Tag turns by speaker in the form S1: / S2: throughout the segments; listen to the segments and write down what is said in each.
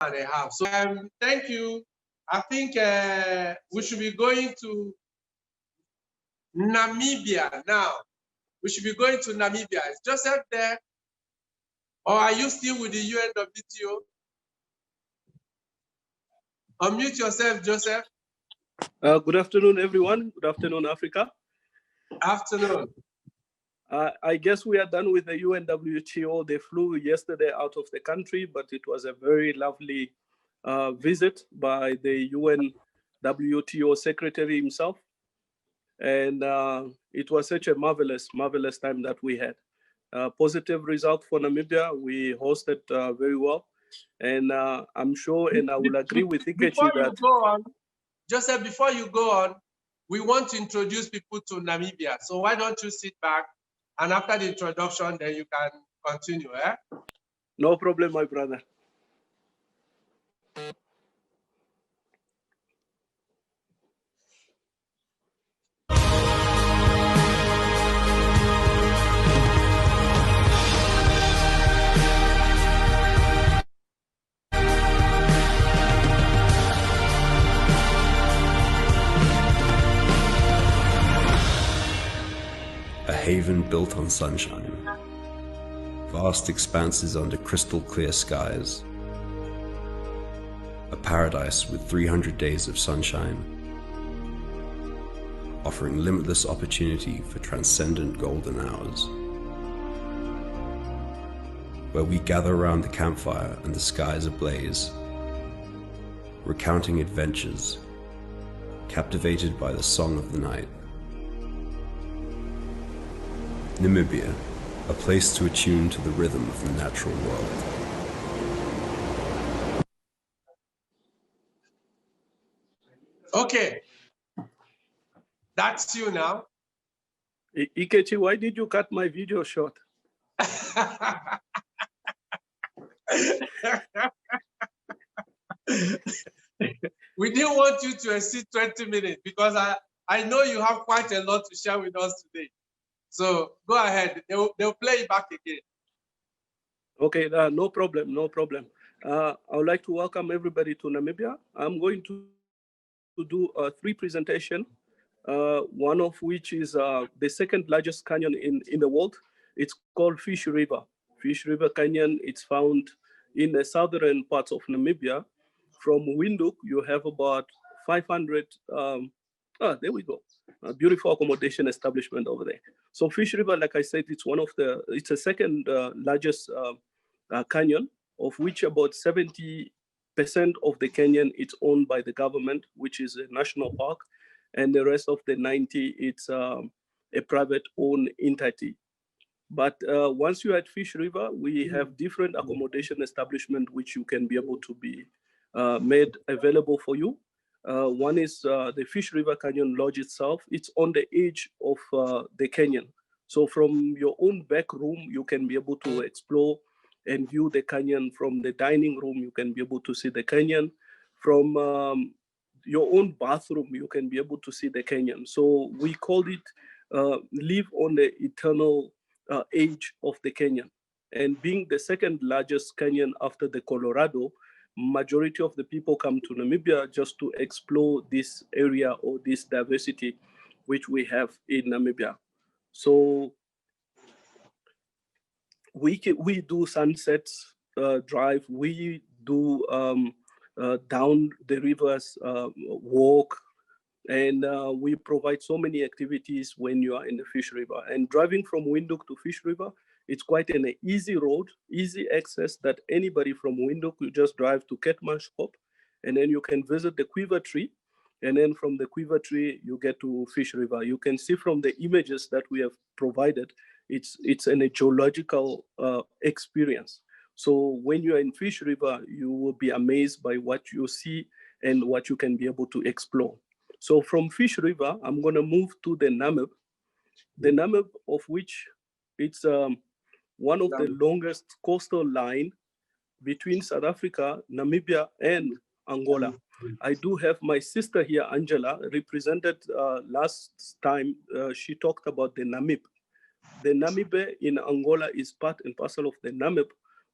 S1: and a half. So thank you. I think we should be going to Namibia now. We should be going to Namibia. Is Joseph there? Or are you still with the UNWTO? Unmute yourself, Joseph.
S2: Good afternoon, everyone. Good afternoon, Africa.
S1: Afternoon.
S2: I guess we are done with the UNWTO. They flew yesterday out of the country, but it was a very lovely visit by the UNWTO secretary himself. And it was such a marvelous time that we had. Positive result for Namibia. We hosted very well. And I'm sure, and I will agree with Ikechi that—
S1: Before you go on, Joseph, before you go on, we want to introduce people to Namibia. So why don't you sit back, and after the introduction, then you can continue, eh?
S2: No problem, my brother.
S3: A haven built on sunshine, vast expanses under crystal clear skies, a paradise with 300 days of sunshine, offering limitless opportunity for transcendent golden hours, where we gather around the campfire and the skies ablaze, recounting adventures, captivated by the song of the night. Namibia, a place to attune to the rhythm of the natural world.
S1: Okay, that's you now.
S2: Ikechi, why did you cut my video short?
S1: We didn't want you to exceed 20 minutes because I know you have quite a lot to share with us today. So go ahead, they'll play it back again.
S2: Okay, no problem, no problem. I would like to welcome everybody to Namibia. I'm going to do 3 presentations, one of which is the second largest canyon in the world. It's called Fish River. Fish River Canyon, it's found in the southern parts of Namibia. From Windhoek, you have about 500, there we go. A beautiful accommodation establishment over there. So Fish River, like I said, it's it's the second largest canyon, of which about 70% of the canyon is owned by the government, which is a national park, and the rest of the 90, it's a private owned entity. But once you're at Fish River, we have different accommodation establishment which you can be able to be made available for you. One is the Fish River Canyon Lodge itself. It's on the edge of the canyon. So from your own back room, you can be able to explore and view the canyon. From the dining room, you can be able to see the canyon. From your own bathroom, you can be able to see the canyon. So we call it live on the eternal edge of the canyon. And being the second largest canyon after the Colorado, majority of the people come to Namibia just to explore this area or this diversity which we have in Namibia. So we do sunsets drive, we do down the rivers walk, and we provide so many activities when you are in the Fish River. And driving from Windhoek to Fish River, it's quite an easy road, easy access that anybody from Windhoek, you just drive to Keetmanshoop, and then you can visit the Quiver Tree. And then from the Quiver Tree, you get to Fish River. You can see from the images that we have provided, it's a geological experience. So when you're in Fish River, you will be amazed by what you see and what you can be able to explore. So from Fish River, I'm gonna move to the Namib. The Namib, of which it's one of the longest coastal line between South Africa, Namibia, and Angola. I do have my sister here, Angela, represented last time. She talked about the Namib. The Namib in Angola is part and parcel of the Namib,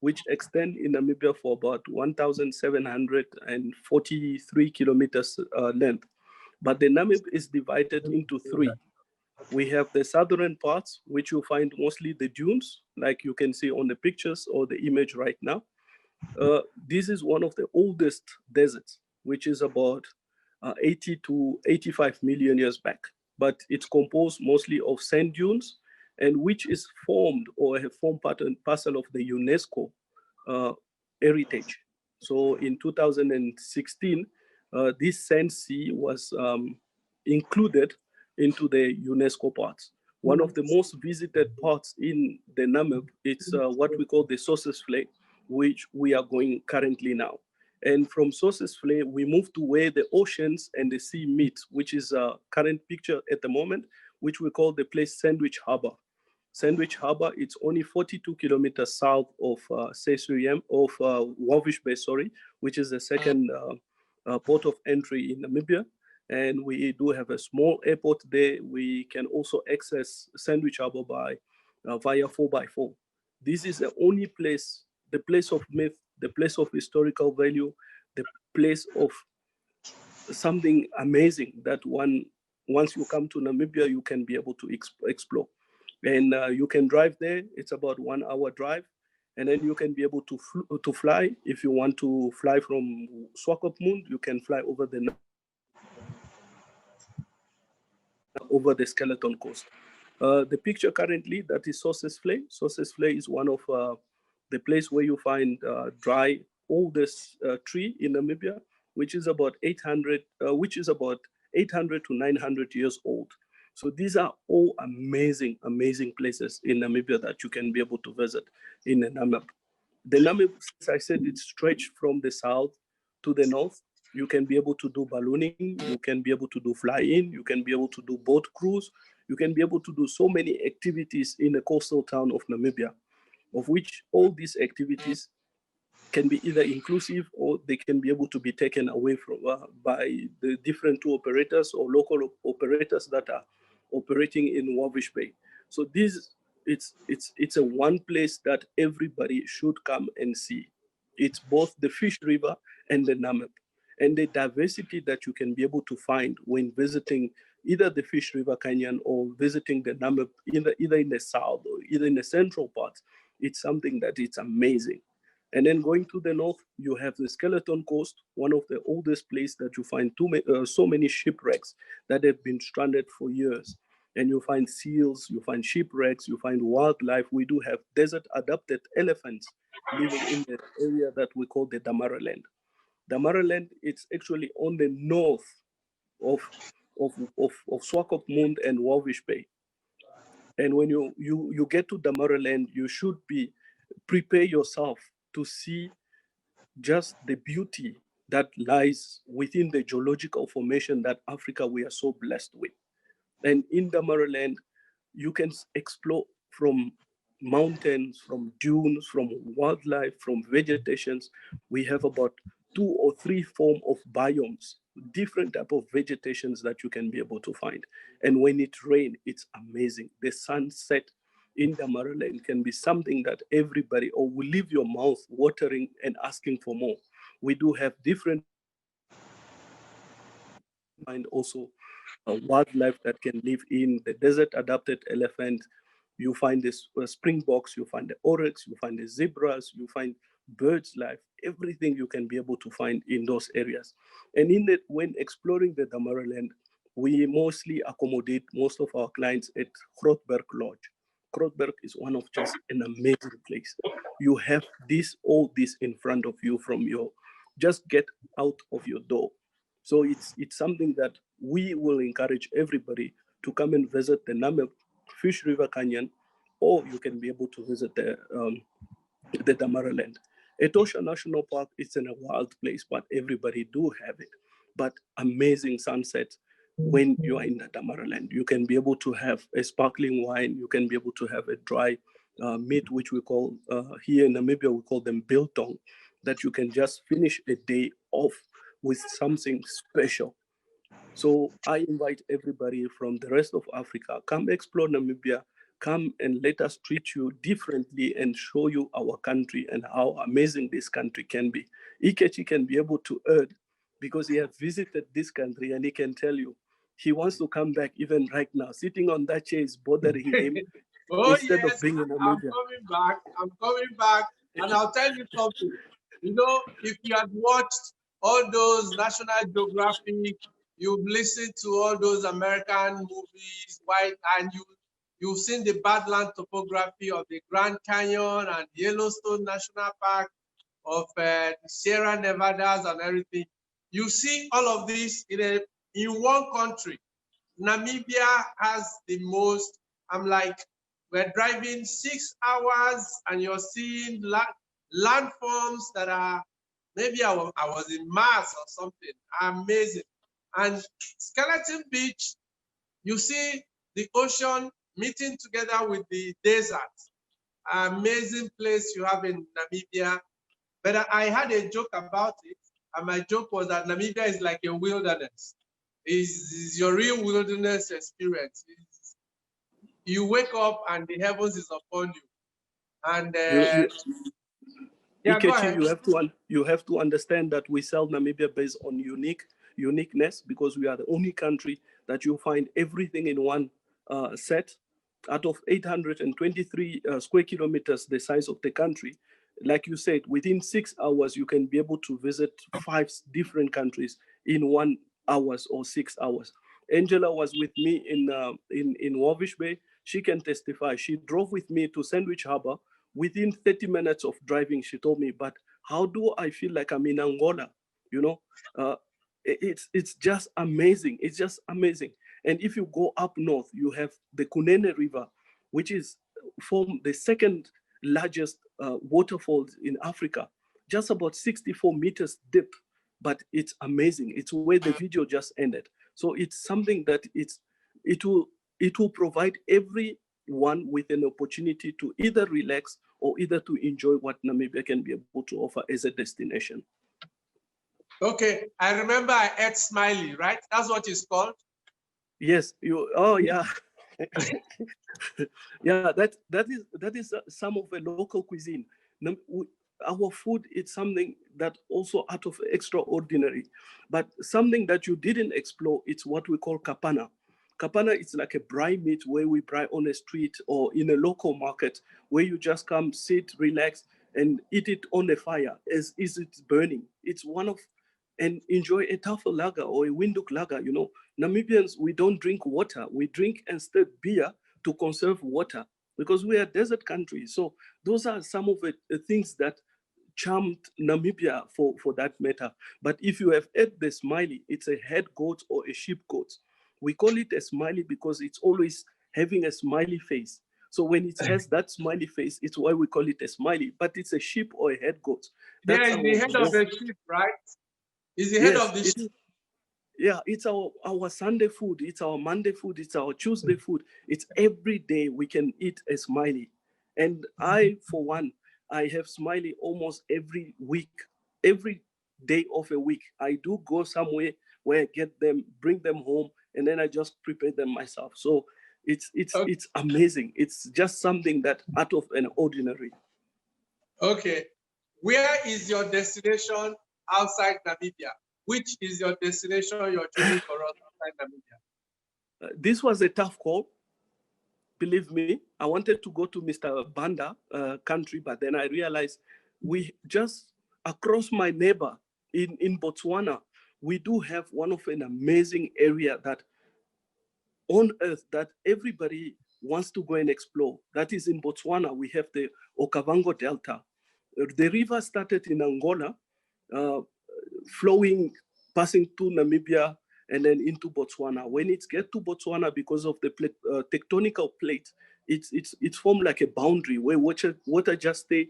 S2: which extend in Namibia for about 1,743 kilometers length. But the Namib is divided into three. We have the southern parts, which you find mostly the dunes, like you can see on the pictures or the image right now. This is one of the oldest deserts, which is about 80 to 85 million years back. But it's composed mostly of sand dunes, and which is formed or have formed part and parcel of the UNESCO heritage. So in 2016, this sand sea was included into the UNESCO parts. One of the most visited parts in the Namib, it's what we call the Sossusvlei, which we are going currently now. And from Sossusvlei, we move to where the oceans and the sea meet, which is a current picture at the moment, which we call the place Sandwich Harbour. Sandwich Harbour, it's only 42 kilometers south of Walvis Bay, which is the second port of entry in Namibia. And we do have a small airport there. We can also access Sandwich Harbour by via 4x4. This is the only place, the place of myth, the place of historical value, the place of something amazing that once you come to Namibia, you can be able to explore. And you can drive there. It's about 1 hour drive. And then you can be able to fly. If you want to fly from Swakopmund, you can fly over the Skeleton Coast. The picture currently, that is Sossusvlei. Sossusvlei is one of the place where you find dry oldest tree in Namibia, which is about 800 to 900 years old. So these are all amazing, amazing places in Namibia that you can be able to visit in the Namib. The Namib, as I said, it's stretched from the south to the north. You can be able to do ballooning, you can be able to do fly-in, you can be able to do boat cruise, you can be able to do so many activities in the coastal town of Namibia, of which all these activities can be either inclusive or they can be able to be taken away from by the different tour operators or local operators that are operating in Walvis Bay. So it's a one place that everybody should come and see. It's both the Fish River and the Namib, and the diversity that you can be able to find when visiting either the Fish River Canyon or visiting the Namib, either in the south or either in the central parts. It's something that it's amazing. And then going to the north, you have the Skeleton Coast, one of the oldest places that you find so many shipwrecks that have been stranded for years. And you find seals, you find shipwrecks, you find wildlife. We do have desert-adapted elephants living in the area that we call the Damaraland. Damaraland, it's actually on the north of Swakopmund and Walvis Bay. And when you get to Damaraland, you should prepare yourself to see just the beauty that lies within the geological formation that Africa we are so blessed with. And in Damaraland, you can explore from mountains, from dunes, from wildlife, from vegetations. We have about 2 or 3 forms of biomes, different type of vegetations that you can be able to find. And when it rains, it's amazing. The sunset in Damaraland can be something that everybody or will leave your mouth watering and asking for more. We do have different and also wildlife that can live in the desert adapted elephant. You find this springboks, you find the oryx, you find the zebras, you find birds life, everything you can be able to find in those areas. And when exploring the Damaraland, we mostly accommodate most of our clients at Grootberg Lodge. Grootberg is one of just an amazing place. You have all this in front of you from just get out of your door. So it's something that we will encourage everybody to come and visit the Namib Fish River Canyon, or you can be able to visit the Damaraland. Etosha National Park is in a wild place, but everybody do have it. But amazing sunset when you are in the Damaraland. You can be able to have a sparkling wine. You can be able to have a dry meat, which we call, here in Namibia, we call them biltong, that you can just finish a day off with something special. So I invite everybody from the rest of Africa, come explore Namibia, come and let us treat you differently and show you our country and how amazing this country can be. Ikechi can be able to urge because he has visited this country and he can tell you he wants to come back even right now. Sitting on that chair is bothering him
S1: Oh
S2: instead
S1: yes,
S2: of being in
S1: I'm
S2: Namibia.
S1: coming back. I'm coming back, and I'll tell you something. You know, if you had watched all those National Geographic, you've listened to all those American movies, and you've seen the Badland topography of the Grand Canyon and Yellowstone National Park, of the Sierra Nevadas and everything. You see all of this in one country. Namibia has the most. I'm like, we're driving 6 hours and you're seeing landforms that are, maybe I was in Mars or something. Amazing. And Skeleton Beach, you see the ocean meeting together with the desert. Amazing place you have in Namibia. But I had a joke about it, and my joke was that Namibia is like a wilderness. Is your real wilderness experience. You wake up and the heavens is upon you. And yeah, go
S2: Ikechi,
S1: ahead.
S2: you have to understand that we sell Namibia based on uniqueness because we are the only country that you find everything in one set. Out of 823 square kilometers, the size of the country, like you said, within 6 hours you can be able to visit 5 different countries in 1 hours or 6 hours. Angela was with me in Walvish Bay. She can testify. She drove with me to Sandwich Harbour. Within 30 minutes of driving, she told me, but how do I feel like I'm in Angola? You know, it's just amazing. It's just amazing. And if you go up north, you have the Cuneina River, which is from the second largest waterfall in Africa, just about 64 meters deep, but it's amazing. It's where the video just ended. So it's something that it will provide everyone with an opportunity to either relax or either to enjoy what Namibia can be able to offer as a destination.
S1: Okay, I remember I ate Smiley, right? That's what it's called.
S2: Yes, oh yeah. Yeah, that is some of the local cuisine. Our food is something that also out of extraordinary, but something that you didn't explore, it's what we call kapana. Kapana is like a braai meat where we braai on a street or in a local market where you just come, sit, relax, and eat it on the fire as is it burning. It's one of, and enjoy a tafel lager or a windhoek lager. You know, Namibians, we don't drink water. We drink instead beer to conserve water because we are a desert country. So those are some of the things that charmed Namibia for that matter. But if you have ate the smiley, it's a head goat or a sheep goat. We call it a smiley because it's always having a smiley face. So when it has that smiley face, it's why we call it a smiley, but it's a sheep or a head goat.
S1: That's the head of the sheep, right? Is the head of the sheep.
S2: Yeah, it's our Sunday food, it's our Monday food, it's our Tuesday food. It's every day we can eat a smiley. And I, for one, I have smiley almost every week, every day of a week. I do go somewhere where I get them, bring them home, and then I just prepare them myself. So it's amazing. It's just something that out of an ordinary.
S1: Okay. Where is your destination outside Namibia? Which is your destination you're choosing for us outside Namibia?
S2: This was a tough call. Believe me, I wanted to go to Mr. Banda country, but then I realized we just across my neighbor in Botswana, we do have one of an amazing area that on earth that everybody wants to go and explore. That is in Botswana. We have the Okavango Delta. The river started in Angola, flowing, passing to Namibia, and then into Botswana. When it gets to Botswana, because of the tectonical plate, it's formed like a boundary where water just stay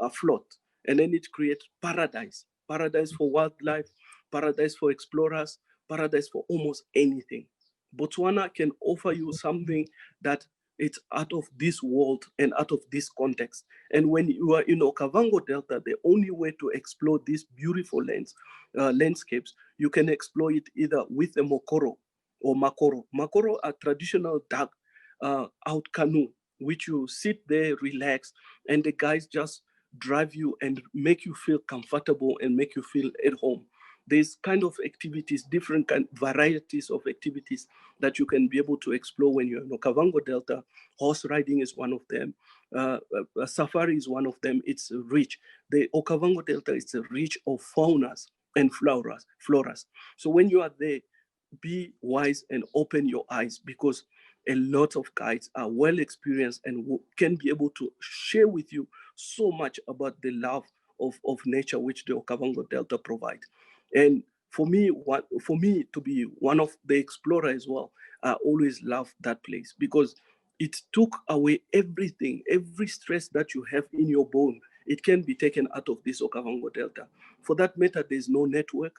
S2: afloat, and then it creates paradise for wildlife, paradise for explorers, paradise for almost anything. Botswana can offer you something that it's out of this world and out of this context. And when you are in Okavango Delta, the only way to explore these beautiful landscapes, you can explore it either with a mokoro or makoro. Makoro are traditional out canoe, which you sit there, relax, and the guys just drive you and make you feel comfortable and make you feel at home. There's kind of activities, different varieties of activities that you can be able to explore when you're in Okavango Delta. Horse riding is one of them. Safari is one of them. It's rich. The Okavango Delta is rich of faunas and floras. So when you are there, be wise and open your eyes, because a lot of guides are well experienced and can be able to share with you so much about the love of nature which the Okavango Delta provide. And for me to be one of the explorers as well, I always love that place because it took away everything, every stress that you have in your bone. It can be taken out of this Okavango Delta. For that matter, there's no network,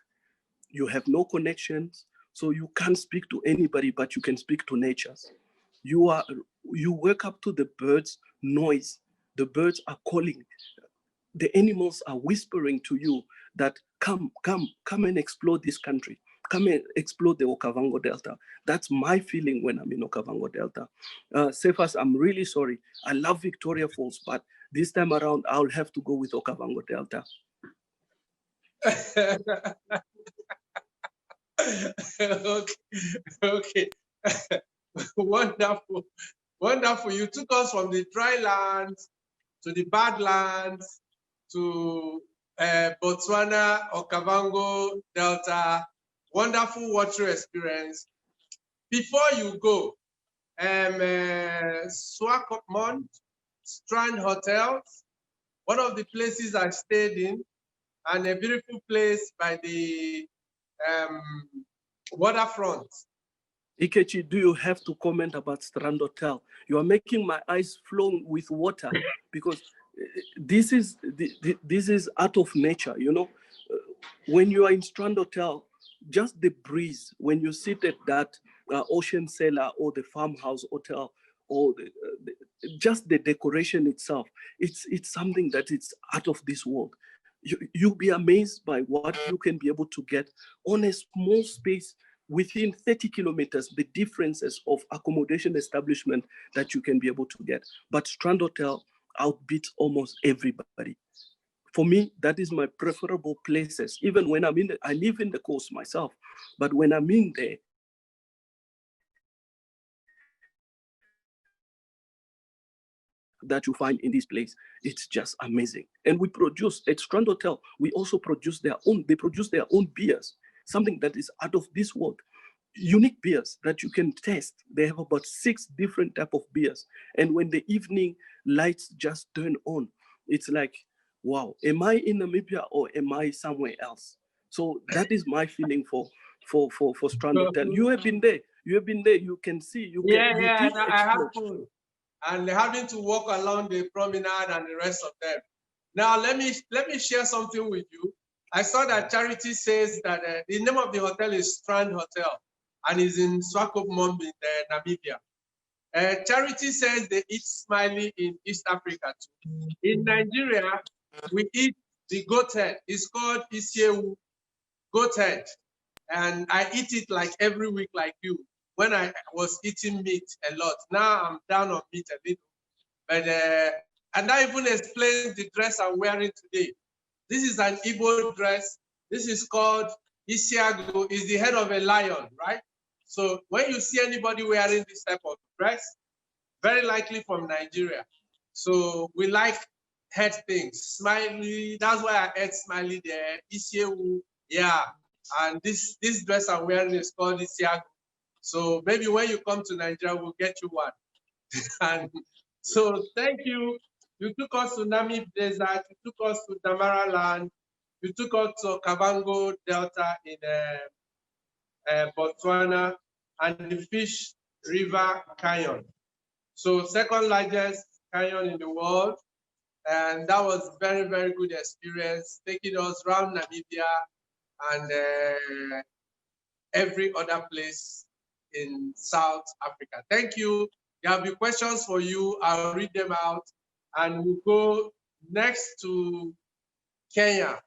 S2: you have no connections, so you can't speak to anybody, but you can speak to nature. You wake up to the birds' noise. The birds are calling. The animals are whispering to you that come and explore this country. Come and explore the Okavango Delta. That's my feeling when I'm in Okavango Delta. Cephas, I'm really sorry. I love Victoria Falls, but this time around, I'll have to go with Okavango Delta.
S1: Okay. Wonderful. Wonderful. You took us from the dry lands to the badlands to Botswana, Okavango Delta. Wonderful water experience. Before you go, Swakopmund, Strand Hotels, one of the places I stayed in, and a beautiful place by the waterfront.
S2: Ikechi, do you have to comment about Strand Hotel? You are making my eyes flow with water because this is out of nature, you know. When you are in Strand Hotel, just the breeze, when you sit at that ocean cellar or the farmhouse hotel, or just the decoration itself, it's something that it's out of this world. You'll be amazed by what you can be able to get on a small space within 30 kilometers, the differences of accommodation establishment that you can be able to get. But Strand Hotel outbeats almost everybody. For me, that is my preferable places. Even when I'm I live in the coast myself, but when I'm in there, that you find in this place, it's just amazing. And we produce at Strand Hotel, we also produce they produce their own beers, something that is out of this world. Unique beers that you can taste. They have about 6 different type of beers. And when the evening lights just turn on, it's like, wow, am I in Namibia or am I somewhere else? So that is my feeling for Strand Hotel. You have been there. You can see.
S1: I have fun. And having to walk along the promenade and the rest of them. Now let me share something with you. I saw that Charity says that the name of the hotel is Strand Hotel, and is in Swakopmund in Namibia. Charity says they eat smiley in East Africa too. In Nigeria, we eat the goat head. It's called Isiewu goat head. And I eat it like every week like you. When I was eating meat a lot. Now I'm down on meat a little. But and that even explains the dress I'm wearing today. This is an Igbo dress. This is called Isiago, is the head of a lion, right? So when you see anybody wearing this type of dress, very likely from Nigeria. So we like head things. Smiley, that's why I ate smiley there. Isiewu, yeah. And this dress I'm wearing is called Isiago. So maybe when you come to Nigeria, we'll get you one. And so thank you. You took us to Namib Desert, you took us to Damara Land, you took us to Kavango Delta in Botswana, and the Fish River Canyon. So second largest canyon in the world. And that was very, very good experience, taking us around Namibia and every other place in South Africa. Thank you. There will be questions for you. I'll read them out. And we'll go next to Kenya.